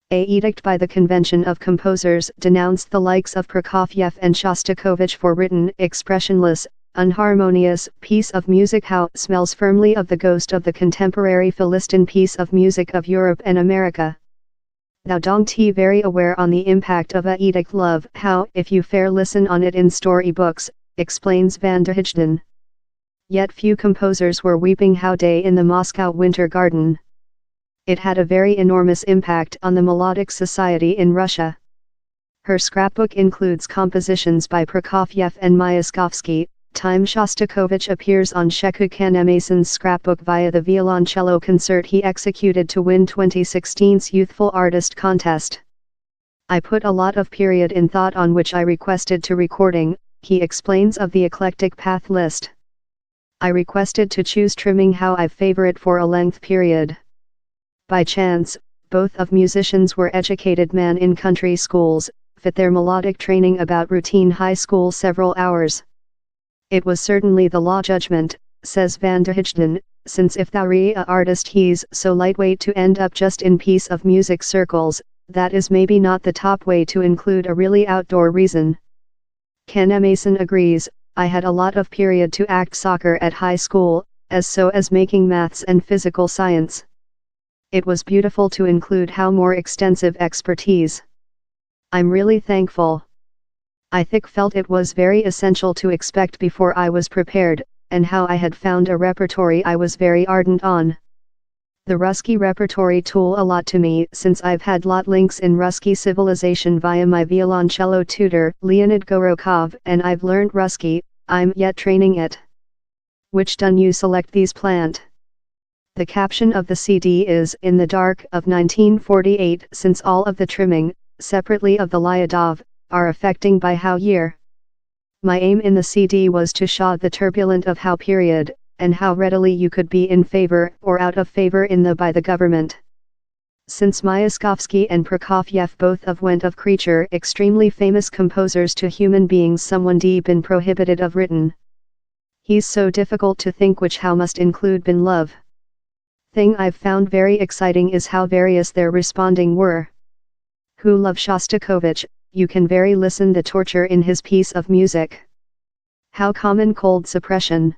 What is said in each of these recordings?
A edict by the Convention of Composers denounced the likes of Prokofiev and Shostakovich for written, expressionless, unharmonious piece of music. How smells firmly of the ghost of the contemporary Philistine piece of music of Europe and America. Thou dong te very aware on the impact of a edict love. How if you fair listen on it in story books, explains van der Heijden. Yet few composers were weeping how day in the Moscow Winter Garden. It had a very enormous impact on the melodic society in Russia. Her scrapbook includes compositions by Prokofiev and Mayakovsky. Time Shostakovich appears on Sheku Kanneh-Mason's scrapbook via the violoncello concert he executed to win 2016's Youthful Artist Contest. I put a lot of period in thought on which I requested to recording, he explains of the eclectic path list. I requested to choose trimming how I favor it for a length period. By chance, both of musicians were educated men in country schools, fit their melodic training about routine high school several hours. It was certainly the law judgment, says van der Heijden, since if thou re a artist he's so lightweight to end up just in piece of music circles, that is maybe not the top way to include a really outdoor reason. Kanneh-Mason agrees, I had a lot of period to act soccer at high school, as making maths and physical science. It was beautiful to include how more extensive expertise. I'm really thankful. I felt it was very essential to expect before I was prepared, and how I had found a repertory I was very ardent on. The Ruski repertory tool a lot to me since I've had lot links in Ruski civilization via my violoncello tutor, Leonid Gorokov, and I've learned Ruski, I'm yet training it. Which done you select these plant? The caption of the CD is In the Dark of 1948 since all of the trimming, separately of the Lyadov, are affecting by how year. My aim in the CD was to show the turbulent of how period, and how readily you could be in favor or out of favor in the by the government. Since Mayakovsky and Prokofiev both of went of creature extremely famous composers to human beings someone deep in prohibited of written. He's so difficult to think which how must include been love. Thing I've found very exciting is how various their responding were. Who love Shostakovich, you can very listen the torture in his piece of music. How common cold suppression.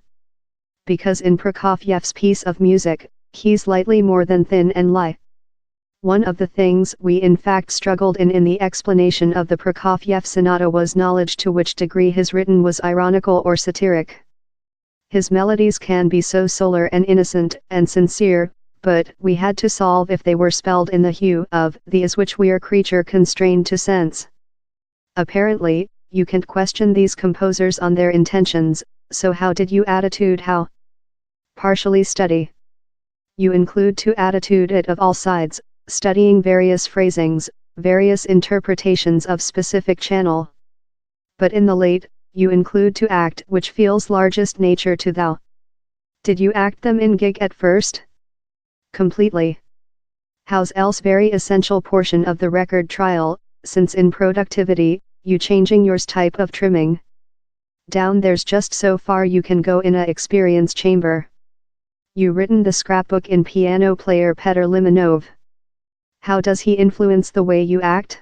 Because in Prokofiev's piece of music, he's lightly more than thin and light. One of the things we in fact struggled in the explanation of the Prokofiev sonata was knowledge to which degree his written was ironical or satiric. His melodies can be so solar and innocent and sincere, but we had to solve if they were spelled in the hue of the as which we are creature constrained to sense. Apparently, you can't question these composers on their intentions, so how did you attitude how? Partially study. You include to attitude it of all sides, studying various phrasings, various interpretations of specific channel. But in the late, you include to act which feels largest nature to thou. Did you act them in gig at first? Completely. How's else very essential portion of the record trial, since in productivity, you changing yours type of trimming. Down there's just so far you can go in a experience chamber. You written the scrapbook in piano player Petr Limonov. How does he influence the way you act?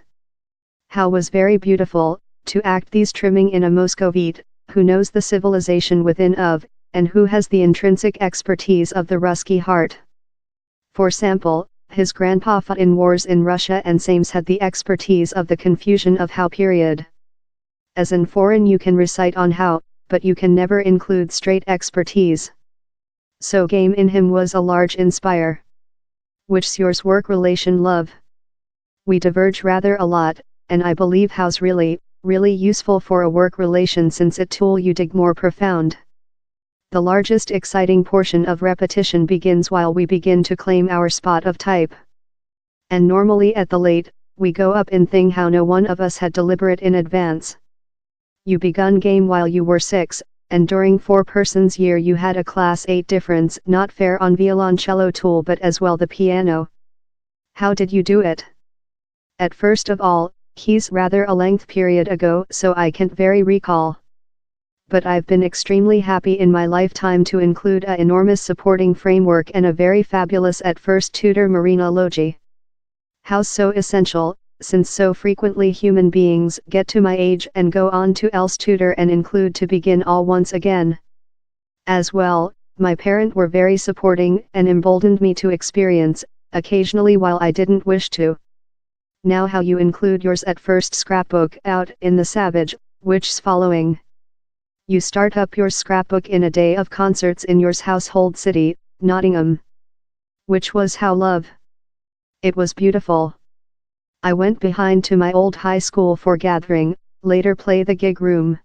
How was very beautiful, to act these trimming in a Moscovite, who knows the civilization within of, and who has the intrinsic expertise of the Ruski heart. For sample, his grandpa fought in wars in Russia and Sames had the expertise of the confusion of how period. As in foreign you can recite on how, but you can never include straight expertise. So game in him was a large inspire. Which's yours work relation love? We diverge rather a lot, and I believe how's really useful for a work relation since it tool you dig more profound. The largest exciting portion of repetition begins while we begin to claim our spot of type. And normally at the late, we go up in thing how no one of us had deliberate in advance. You begun game while you were 6, and during 4 persons year you had a class 8 difference not fair on violoncello tool but as well the piano. How did you do it? At first of all, he's rather a length period ago so I can't very recall. But I've been extremely happy in my lifetime to include a enormous supporting framework and a very fabulous at first tutor Marina Logi. How's so essential, since so frequently human beings get to my age and go on to else tutor and include to begin all once again. As well, my parent were very supporting and emboldened me to experience, occasionally while I didn't wish to. Now how you include yours at first scrapbook out in the Savage, which's following. You start up your scrapbook in a day of concerts in yours household city, Nottingham. Which was how love. It was beautiful. I went behind to my old high school for gathering, later play the gig room.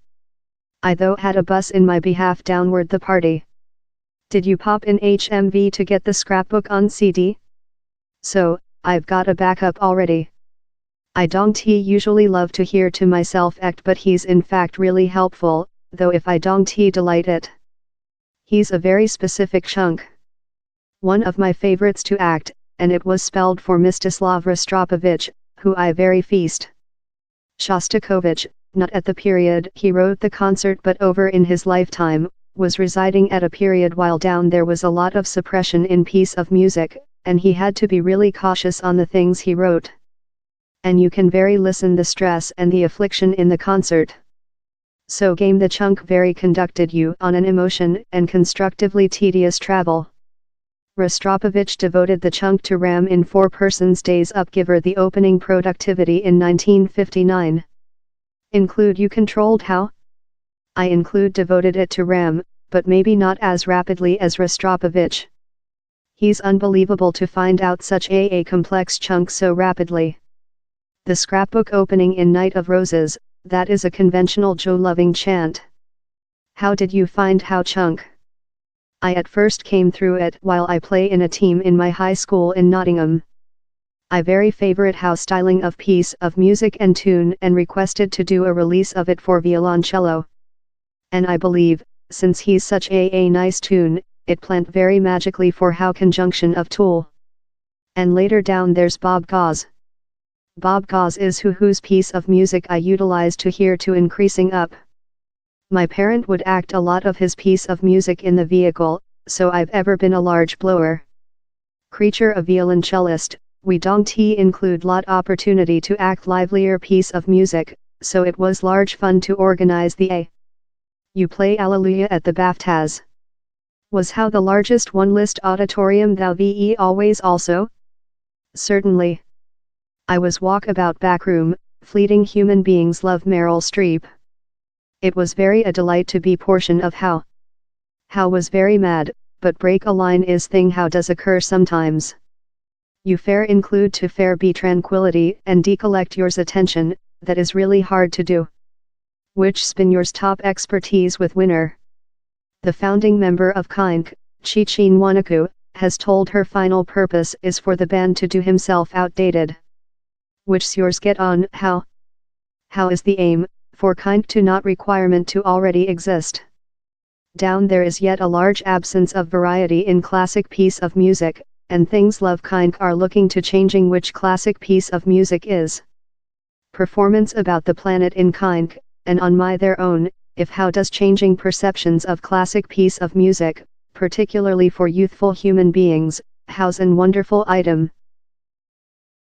I though had a bus in my behalf downward the party. Did you pop in HMV to get the scrapbook on CD? So, I've got a backup already. I don't usually love to hear to myself act, but he's in fact really helpful, though if I don't delight it. He's a very specific chunk. One of my favorites to act, and it was spelled for Mstislav Rostropovich, who I very feast. Shostakovich, not at the period he wrote the concert but over in his lifetime, was residing at a period while down there was a lot of suppression in piece of music, and he had to be really cautious on the things he wrote. And you can very listen the stress and the affliction in the concert. So game the chunk very conducted you on an emotion and constructively tedious travel. Rostropovich devoted the chunk to Ram in 4 Persons Days Upgiver the opening productivity in 1959. Include you controlled how? I include devoted it to Ram, but maybe not as rapidly as Rostropovich. He's unbelievable to find out such a complex chunk so rapidly. The scrapbook opening in Night of Roses, that is a conventional Joe-loving chant. How did you find how chunk? I at first came through it while I play in a team in my high school in Nottingham. I very favorite how styling of piece of music and tune and requested to do a release of it for violoncello. And I believe, since he's such a nice tune, it plant very magically for how conjunction of tool. And later down there's Bob Gauze. Bob Gauze is whose piece of music I utilize to hear to increasing up. My parent would act a lot of his piece of music in the vehicle, so I've ever been a large blower. Creature a violoncellist, we don't include lot opportunity to act livelier piece of music, so it was large fun to organize the A. You play Alleluia at the BAFTAs. Was how the largest one list auditorium thou ve always also? Certainly. I was walkabout backroom, fleeting human beings love Meryl Streep. It was very a delight to be portion of how. How was very mad, but break a line is thing how does occur sometimes. You fair include to fair be tranquility and decollect yours attention, that is really hard to do. Which spin yours top expertise with winner. The founding member of Kanneh, Chichin Wanaku, has told her final purpose is for the band to do himself outdated. Which's yours get on how? How is the aim, for Kanneh to not requirement to already exist. Down there is yet a large absence of variety in classic piece of music, and things love Kanneh are looking to changing which classic piece of music is. Performance about the planet in Kanneh, and on my their own, if how does changing perceptions of classic piece of music, particularly for youthful human beings, how's an wonderful item.